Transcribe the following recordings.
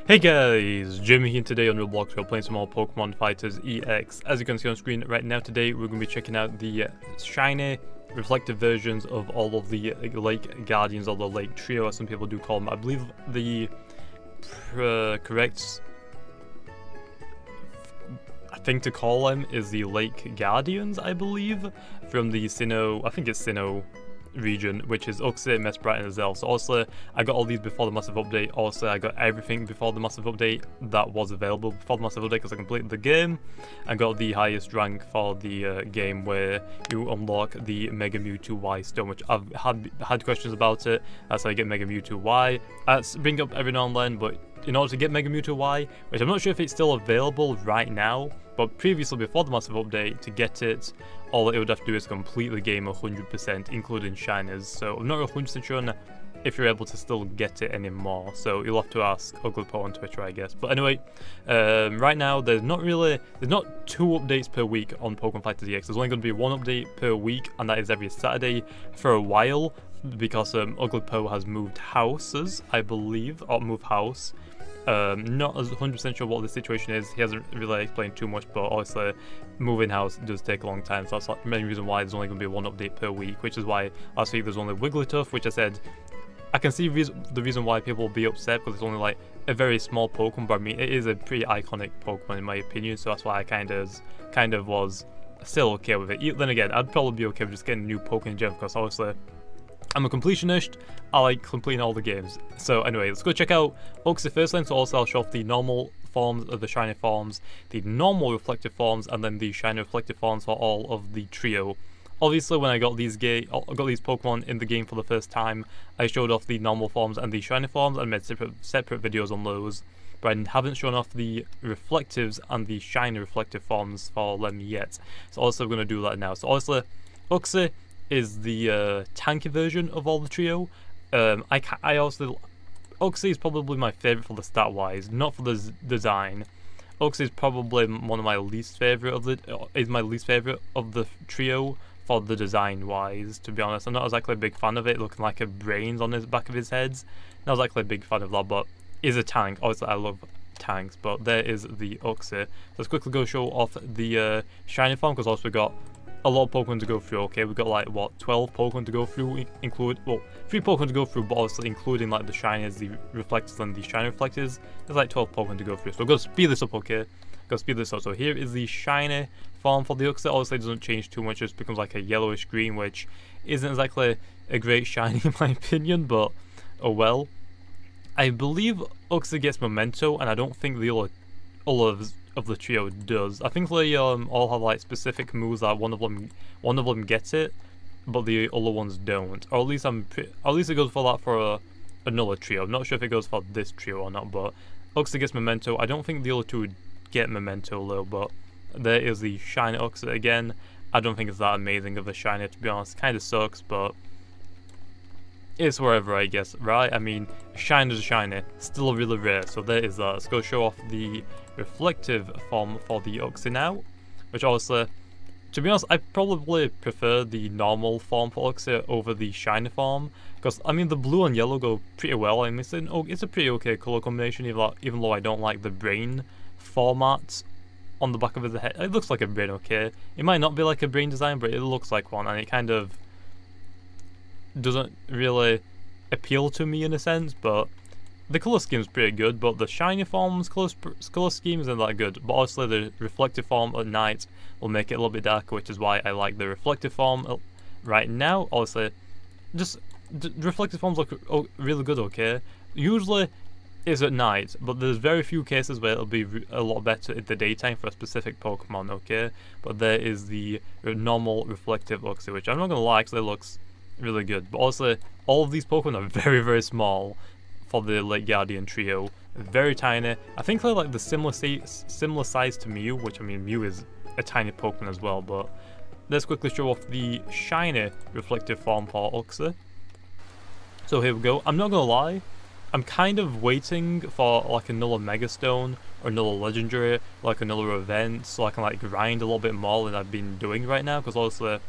Hey guys, Jimmy here. Today on Roblox we're playing some more Pokemon Fighters EX. As you can see on screen right now, today we're going to be checking out the shiny reflective versions of all of the Lake Guardians, or the Lake Trio as some people do call them. I believe the correct thing to call them is the Lake Guardians, I believe, from the Sinnoh, I think it's Sinnoh region, which is Uxie, Mesprit, and Azelf. So also, I got all these before the massive update. Also, I got everything before the massive update that was available before the massive update because I completed the game. I got the highest rank for the game where you unlock the Mega Mewtwo Y stone, which I've had questions about it. That's how you get Mega Mewtwo Y. I bring up every now and then, but in order to get Mega Mewtwo Y, which I'm not sure if it's still available right now, but previously before the massive update, to get it, all it would have to do is complete the game 100%, including shiners. So I'm not 100% sure if you're able to still get it anymore. So you'll have to ask Uglypo on Twitter, I guess. But anyway, right now there's not 2 updates per week on Pokemon Fighters EX. There's only going to be 1 update per week, and that is every Saturday for a while, because Uglypo has moved houses, I believe, or moved house. Not as 100% sure what the situation is. He hasn't really explained too much, but obviously moving house does take a long time, so that's the main reason why there's only going to be 1 update per week, which is why last week there's only Wigglytuff, which I said I can see the reason why people will be upset, because it's only like a very small Pokemon, but I mean it is a pretty iconic Pokemon in my opinion, so that's why I kind of was still okay with it. Then again, I'd probably be okay with just getting a new Pokemon gem, because obviously I'm a completionist. I like completing all the games. So anyway, let's go check out Uxie first then. So also I'll show off the normal forms of the shiny forms, the normal reflective forms, and then the shiny reflective forms for all of the trio. Obviously, when I got these Pokemon in the game for the first time, I showed off the normal forms and the shiny forms and made separate videos on those. But I haven't shown off the reflectives and the shiny reflective forms for them yet. So also we're going to do that now. So obviously, Uxie is the tanky version of all the trio. Uxie is probably my favourite for the stat wise, not for the design. Uxie is probably one of my least favourite of the trio for the design wise, to be honest. I'm not exactly a big fan of it looking like a brains on the back of his head. Not exactly a big fan of that, but is a tank. Obviously I love tanks, but there is the Uxie. Let's quickly go show off the shiny form, because also we got a lot of Pokemon to go through. Okay, we've got like what, 12 Pokemon to go through, 3 Pokemon to go through, but obviously including like the shinies, the reflectors, and the shiny reflectors. There's like 12 Pokemon to go through. So we'll go speed this up, okay? Go speed this up. So here is the shiny form for the Uxie. Obviously it doesn't change too much, it just becomes like a yellowish green, which isn't exactly a great shiny in my opinion, but oh well. I believe Uxie gets Memento, and I don't think the other of the trio does. I think they all have like specific moves that one of them gets it, but the other ones don't. Or at least it goes for that for another trio. I'm not sure if it goes for this trio or not, but Uxie gets Memento. I don't think the other two get Memento though, but there is the shiny Uxie again. I don't think it's that amazing of a shiny, to be honest. Kind of sucks, but it's wherever, I guess, right? I mean, shiny is a shiny, still really rare, so there is that. Let's go show off the reflective form for the Uxie now, which obviously, to be honest, I probably prefer the normal form for Uxie over the shiny form, because, I mean, the blue and yellow go pretty well. I mean, it's a pretty okay color combination, even though I don't like the brain format on the back of his head. It looks like a brain, okay? It might not be like a brain design, but it looks like one, and it kind of doesn't really appeal to me in a sense, but the colour scheme is pretty good. But the shiny form's colour scheme isn't that good, but obviously the reflective form at night will make it a little bit darker, which is why I like the reflective form right now. Obviously, just the reflective forms look really good, okay? Usually it's at night, but there's very few cases where it'll be a lot better in the daytime for a specific Pokemon, okay? But there is the normal reflective Uxie, which I'm not gonna lie, because it looks really good. But also, all of these Pokemon are very, very small for the Lake Guardian trio. Very tiny. I think they're like the similar size to Mew, which, I mean, Mew is a tiny Pokemon as well. But let's quickly show off the shiny reflective form for Uxie. So here we go. I'm not gonna lie, I'm kind of waiting for like another Mega Stone or another Legendary, like another event, so I can like grind a little bit more than I've been doing right now. Because obviously,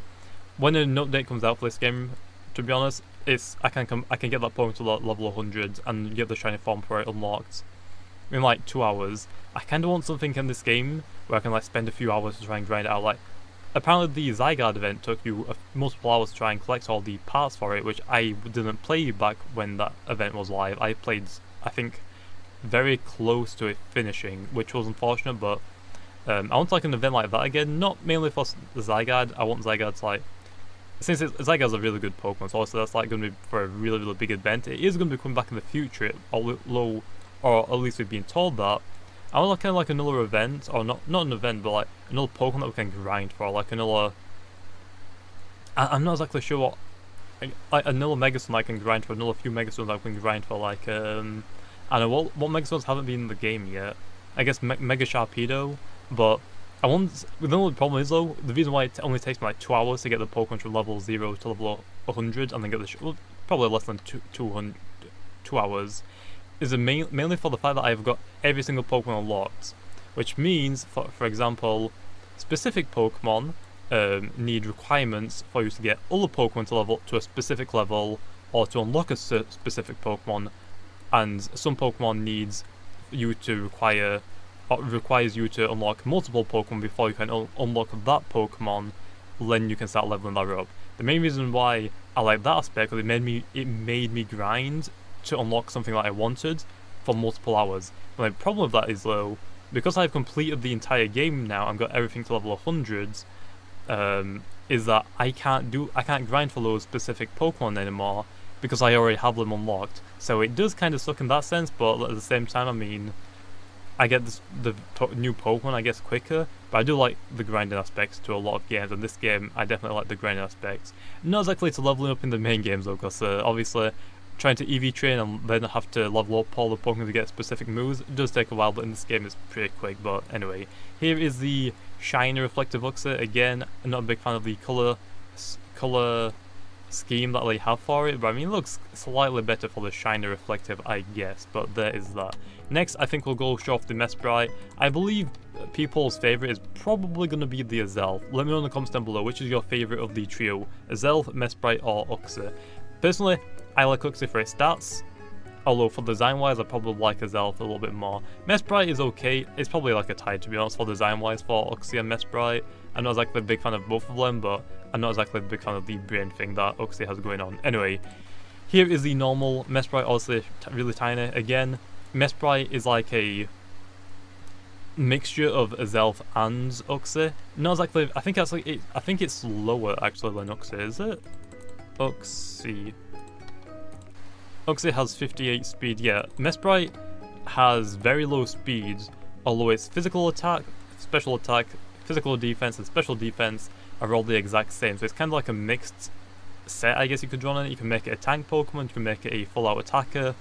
when an update comes out for this game, to be honest, I can get that Pokemon to level 100 and get the shiny form for it unlocked in like 2 hours. I kind of want something in this game where I can like spend a few hours to try and grind it out. Like, apparently the Zygarde event took you multiple hours to try and collect all the parts for it, which I didn't play back when that event was live. I played, I think, very close to it finishing, which was unfortunate, but I want like an event like that again, not mainly for the Zygarde. I want Zygarde to like, since Zygarde's a really good Pokemon, so also that's like going to be for a really, really big event. It is going to be coming back in the future, although, or at least we've been told that. I want like kind of like another event, or not an event, but like another Pokemon that we can grind for, like another. I'm not exactly sure what, like another Megastone I can grind for, another few Megastones I can grind for, like I don't know what Megastones haven't been in the game yet. I guess Mega Sharpedo, but I want. The only problem is though, the reason why it only takes me like 2 hours to get the Pokemon from level 0 to level 100, and then get the well, probably less than 2 hours, is mainly for the fact that I've got every single Pokemon unlocked, which means, for example, specific Pokemon need requirements for you to get other Pokemon to a specific level, or to unlock a specific Pokemon, and some Pokemon needs you to requires you to unlock multiple Pokemon before you can unlock that Pokemon, then you can start leveling that up. The main reason why I like that aspect is it made me grind to unlock something that I wanted for multiple hours. But my problem with that is though, because I've completed the entire game now and got everything to level 100, is that I can't grind for those specific Pokemon anymore because I already have them unlocked. So it does kind of suck in that sense, but at the same time, I mean, I get the new Pokemon, I guess, quicker, but I do like the grinding aspects to a lot of games, and this game, I definitely like the grinding aspects. Not exactly to leveling up in the main games though, because obviously, trying to EV train and then have to level up all the Pokemon to get specific moves, it does take a while, but in this game it's pretty quick. But anyway, here is the shiny reflective Uxie. Again, I'm not a big fan of the color scheme that they have for it, but I mean, it looks slightly better for the shiny reflective, I guess, but there is that. Next, I think we'll go show off the Mesprit. I believe people's favourite is probably going to be the Azelf. Let me know in the comments down below which is your favourite of the trio, Azelf, Mesprit or Uxie. Personally, I like Uxie for its stats, although for design wise I probably like Azelf a little bit more. Mesprit is okay, it's probably like a tie to be honest for design wise for Uxie and Mesprit. I'm not exactly a big fan of both of them, but I'm not exactly a big fan of the brain thing that Uxie has going on. Anyway, here is the normal Mesprit, obviously really tiny. Again, Mesprit is like a mixture of Azelf and Uxie. Not exactly, I think it's lower actually than Uxie, is it? Uxie has 58 speed, yeah. Mesprit has very low speed, although its physical attack, physical defense, and special defense are all the exact same. So it's kind of like a mixed set, I guess you could draw on it. You can make it a tank Pokemon, you can make it a full-out attacker,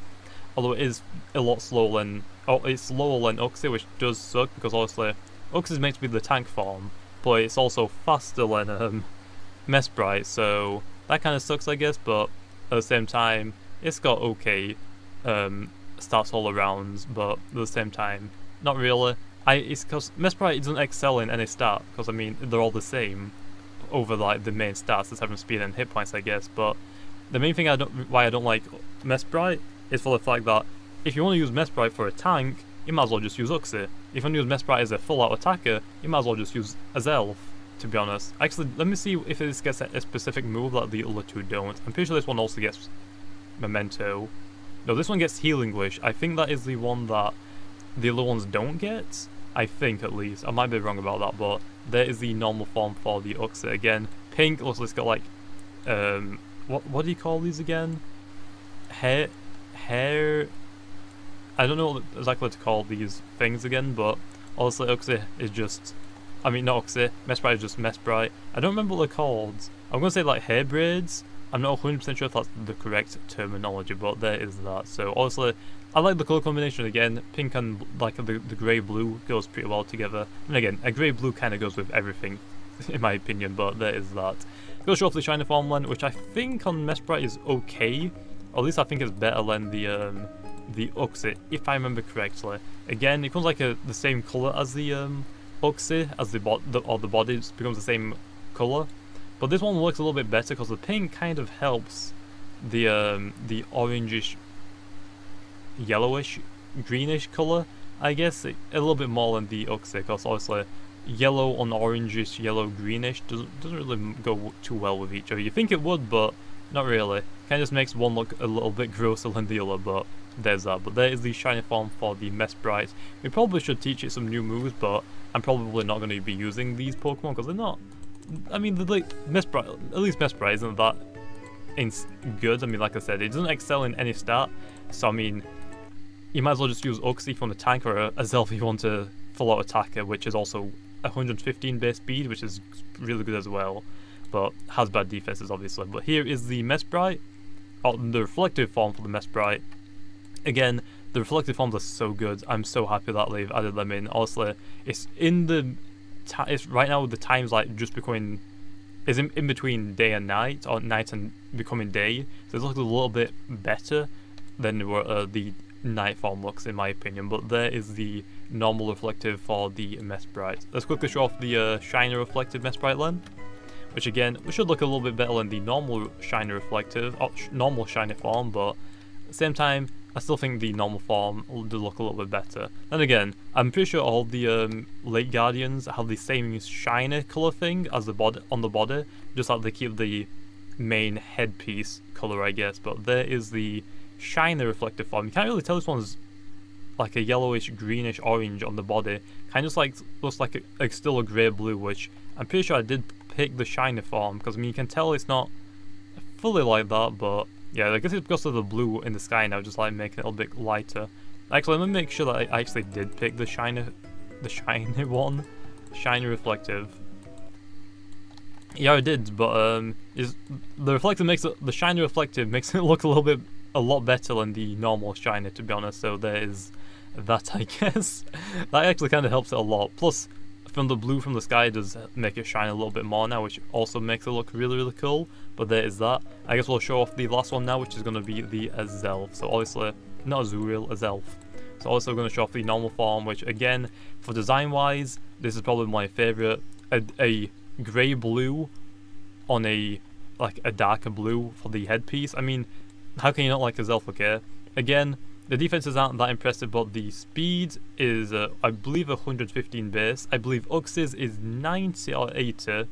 although it is a lot slower than, it's slower than Uxie, which does suck, because obviously Uxie is meant to be the tank form, but it's also faster than Mesprit, so that kind of sucks, I guess, but at the same time, it's got okay stats all around, but at the same time, not really. It's because Mesprit doesn't excel in any stat, because I mean, they're all the same over like the main stats, it's having speed and hit points, I guess, but the main thing why I don't like Mesprit is for the fact that if you want to use Mesprit for a tank, you might as well just use Uxie. If you want to use Mesprit as a full-out attacker, you might as well just use Azelf, to be honest. Actually, let me see if this gets a specific move that the other two don't. I'm pretty sure this one also gets Memento. No, this one gets Healing Wish. I think that is the one that the other ones don't get. I think, at least. I might be wrong about that, but there is the normal form for the Uxie. Again, pink, also it's got like, what do you call these again? Hair, I don't know what exactly to call these things again, but also Uxie is just, I mean not Uxie, Mesprit is just Mesprit. I don't remember what they're called. I'm going to say like hair braids. I'm not 100% sure if that's the correct terminology, but there is that. So honestly, I like the colour combination again. Pink and like the grey-blue goes pretty well together. And again, a grey-blue kind of goes with everything, in my opinion, but there is that. Go show off the shiny farmland, which I think on Mesprit is okay. Or at least I think it's better than the Uxie, if I remember correctly. Again, it becomes like the same colour as the Uxie, as the body becomes the same colour. But this one looks a little bit better because the pink kind of helps the orangish, yellowish greenish colour, I guess, a little bit more than the Uxie, because obviously yellow on orangish, yellow greenish doesn't really go too well with each other. You think it would, but not really. Kind of just makes one look a little bit grosser than the other, but there's that. But there is the shiny form for the Mesprit. We probably should teach it some new moves, but I'm probably not going to be using these Pokemon because they're not. I mean, the Mesprit, at least Mesprit isn't that good. I mean, like I said, it doesn't excel in any stat, so I mean, you might as well just use Uxie from the tank or Azelf if you want to full out attacker, which is also 115 base speed, which is really good as well, but has bad defenses obviously. But here is the Mesprit, or the reflective form for the Mesprit. Again, the reflective forms are so good. I'm so happy that they've added them in. Honestly, it's in the it's right now the time's like just becoming is in between day and night, or night and becoming day, so it looks a little bit better than the night form looks, in my opinion. But there is the normal reflective for the Mesprit. Let's quickly show off the shiny reflective Mesprit then, which again should look a little bit better than the normal shiny reflective, or normal shiny form, but at the same time I still think the normal form will look a little bit better. Then again, I'm pretty sure all the Lake Guardians have the same shiny colour thing as the body on the body, just like they keep the main headpiece colour, I guess. But there is the shiny reflective form. You can't really tell this one's like a yellowish, greenish, orange on the body. Kind of just like looks like still a grey blue, which I'm pretty sure I did pick the shiny form, because I mean you can tell it's not fully like that, but yeah, I guess it's because of the blue in the sky now, just like making it a little bit lighter. Actually, let me make sure that I actually did pick the shiny one, shiny reflective. Yeah, I did, but the reflective makes it, the shiny reflective makes it look a lot better than the normal shiny, to be honest. So there is that, I guess. That actually kind of helps it a lot. Plus, from the blue from the sky does make it shine a little bit more now, which also makes it look really, really cool. But there is that. I guess we'll show off the last one now, which is going to be the Azelf. So obviously, not Azuriel, Azelf. So also going to show off the normal form, which again, for design-wise, this is probably my favourite. A grey-blue on a darker blue for the headpiece. I mean, how can you not like Azelf, okay? Again, the defenses aren't that impressive, but the speed is, I believe, 115 base. I believe Uxie's is 90 or 80.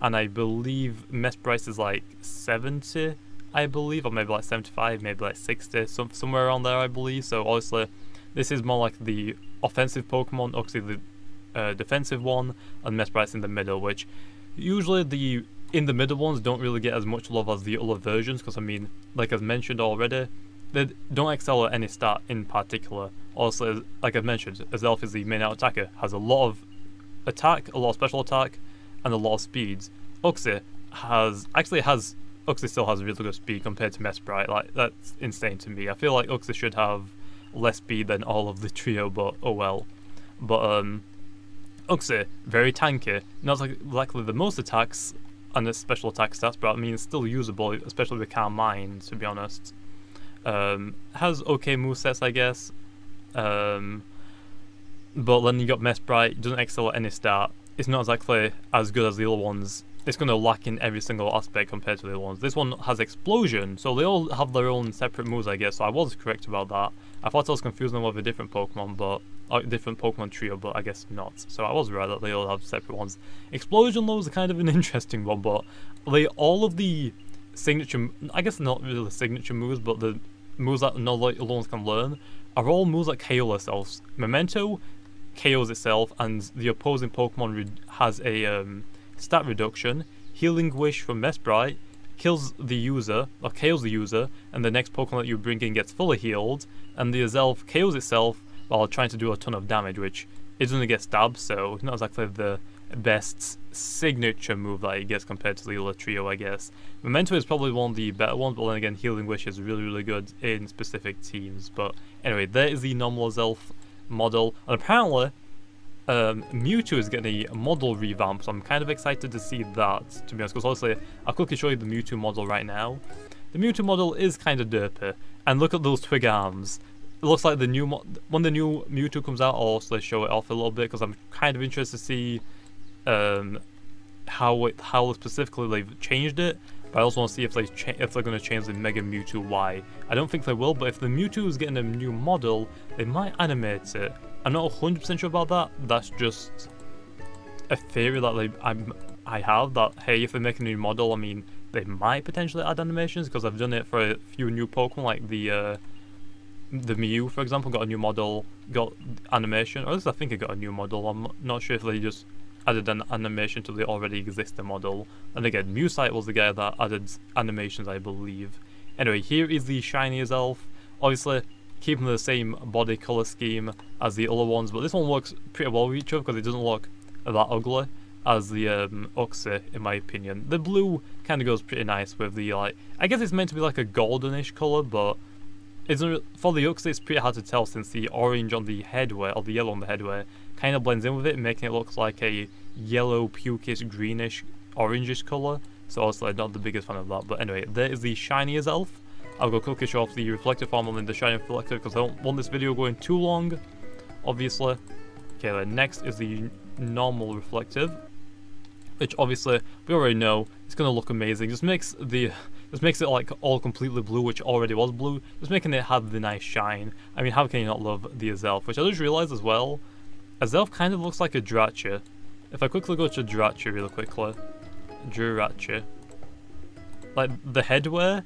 And I believe Mesprit is like 70, I believe, or maybe like 75, maybe like 60, somewhere around there, I believe. So obviously, this is more like the offensive Pokemon, Uxie the defensive one, and Mesprit's in the middle, which usually the in the middle ones don't really get as much love as the other versions, because I mean, like I've mentioned already, they don't excel at any stat in particular. Also, like I've mentioned, Azelf is the main out attacker, has a lot of attack, a lot of special attack, and a lot of speeds. Uxie still has really good speed compared to Mesprit. Like, that's insane to me. I feel like Uxie should have less speed than all of the trio, but oh well. But Uxie, very tanky. Not exactly the most attacks and the special attack stats, but I mean it's still usable, especially with Calm Mind, to be honest. Has okay movesets, I guess. But then you got Mesprit, doesn't excel at any stat. It's not exactly as good as the other ones. It's going to lack in every single aspect compared to the other ones. This one has Explosion, so they all have their own separate moves, I guess, so I was correct about that. I thought I was confusing them with a different Pokemon, different Pokemon trio, but I guess not. So I was right that they all have separate ones. Explosion, though, is kind of an interesting one, but all of the signature, I guess not really signature moves, but the moves that no other ones can learn, are all moves that KO themselves. Memento KOs itself, and the opposing Pokemon has a stat reduction. Healing Wish from Mesprit kills the user, or KOs the user, and the next Pokemon that you bring in gets fully healed, and the Azelf KOs itself while trying to do a ton of damage, which is going to get stabbed, so not exactly the best signature move that he gets compared to the other trio, I guess. Memento is probably one of the better ones, but then again, Healing Wish is really, really good in specific teams. But anyway, there is the normal Azelf model, and apparently Mewtwo is getting a model revamp, so I'm kind of excited to see that, to be honest, because obviously I'll quickly show you the Mewtwo model right now. The Mewtwo model is kind of derpy, and look at those twig arms. It looks like the new when the new Mewtwo comes out, I'll also show it off a little bit, because I'm kind of interested to see how specifically they've changed it. But I also want to see if they're going to change the Mega Mewtwo Y. I don't think they will, but if the Mewtwo is getting a new model, they might animate it. I'm not 100% sure about that. That's just a theory that I have, that hey, if they make a new model, I mean, they might potentially add animations, because I've done it for a few new Pokemon, like the Mew, for example, got a new model, got animation, or at least I think it got a new model. I'm not sure if they just added an animation to the already existing model. And again, Mewsite was the guy that added animations, I believe. Anyway, here is the shiny Azelf. Obviously, keeping the same body color scheme as the other ones, but this one works pretty well with each other because it doesn't look that ugly as the Uxie, in my opinion. The blue kind of goes pretty nice with the, like, I guess it's meant to be like a goldenish color, but for the Uxie, it's pretty hard to tell since the orange on the headwear, or the yellow on the headwear, kind of blends in with it, making it look like a yellow, pukish, greenish, orangish colour. So also not the biggest fan of that. But anyway, there is the shiny Azelf. I'll go quickly show off the reflective form and then the shiny reflective because I don't want this video going too long, obviously. Okay, then next is the normal reflective, which obviously we already know it's gonna look amazing. Just makes it like all completely blue, which already was blue, just making it have the nice shine. I mean, how can you not love the Azelf? Which I just realized as well, Azelf kind of looks like a Drache. If I quickly go to Drache really quickly, Drache, like the headwear,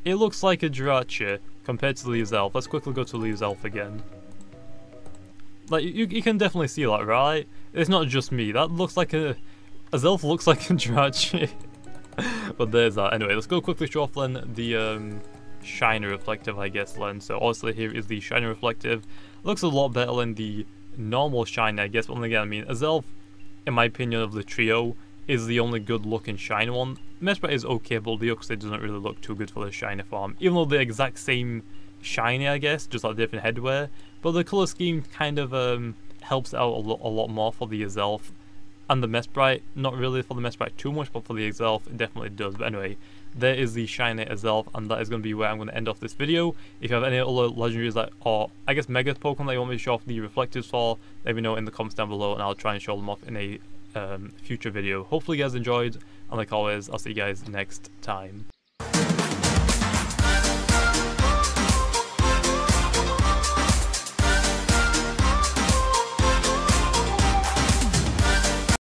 it looks like a Drache compared to the Azelf. Let's quickly go to the Azelf again. Like you can definitely see that, right? It's not just me. That looks like a Azelf looks like a Drache. But there's that. Anyway, let's go quickly show off then the shiny reflective, I guess, then. So obviously here is the shiny reflective. Looks a lot better than the normal shiny, I guess. But then again, I mean, Azelf, in my opinion, of the trio, is the only good looking shiny one. Mesprit is okay, but the Uxie doesn't really look too good for the shiny form. Even though they're the exact same shiny, I guess, just like different headwear. But the colour scheme kind of helps out a lot more for the Azelf. And the Mesprit, not really for the Mesprit too much, but for the Azelf, it definitely does. But anyway, there is the shiny Azelf, and that is going to be where I'm going to end off this video. If you have any other legendaries that, or I guess Mega Pokemon that you want me to show off the reflectives for, let me know in the comments down below, and I'll try and show them off in a future video. Hopefully you guys enjoyed, and like always, I'll see you guys next time.